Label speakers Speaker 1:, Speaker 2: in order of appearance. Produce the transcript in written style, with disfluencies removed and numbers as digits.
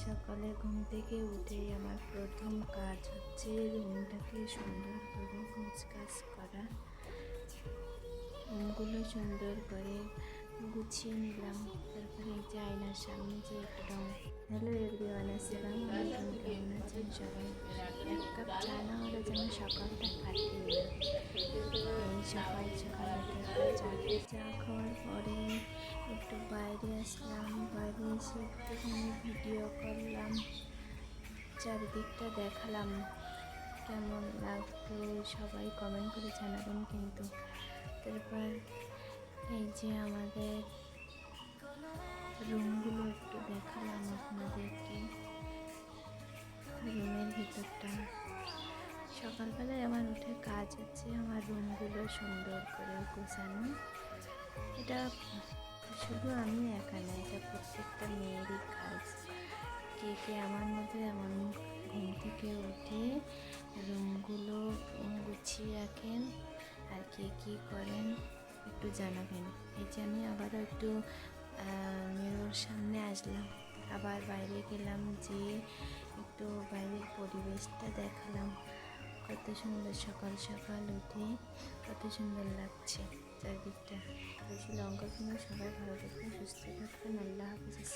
Speaker 1: সকালে ঘুম থেকে উঠেই আমার প্রথম কাজ হচ্ছে রুমটাকে সুন্দর করে গোছগাছ করা। রুমগুলো সুন্দর করে গুছিয়ে নিলাম। তারপরে এই যে আয়নার সামনে যে একটা রং। হ্যালো এভরিওয়ান, আসসালামু আলাইকুম। কেমন আছেন সবাই? এক কাপ চা না হলে যেন সকালটা কাটেই না। এই সকাল সকাল উঠে চা খাওয়ার পরে একটু বাইরে আসলাম। বাইরে এসে একটুখানি ভিডিও করলাম, চারিদিকটা দেখালাম। কেমন লাগলো সবাই কমেন্ট করে জানাবেন কিন্তু। তারপর এই যে আমাদের রুমগুলো একটু দেখালাম আপনাদেরকে, রুমের ভিতরটা। সকালবেলায় আমার উঠে কাজ হচ্ছে আমার রুমগুলো সুন্দর করে গোছানো। এটা শুধু আমি একা না, এটা প্রত্যেকটা মেয়েরই কাজ। কে কে আমার মতো এমন ঘুম থেকে উঠে রুমগুলো গুছিয়ে রাখেন আর কে কী করেন একটু জানাবেন। এই যে আমি আবারও একটু মিরর সামনে আসলাম, আবার বাইরে গেলাম, যে একটু বাইরের পরিবেশটা দেখালাম। কত সুন্দর সকাল সকাল উঠে কত সুন্দর লাগছে চারদিকটা। বেশি লঙ্কা কিনে সবাই ভালো থাকবেন, সুস্থ থাকবেন। আল্লাহ হাফিজ।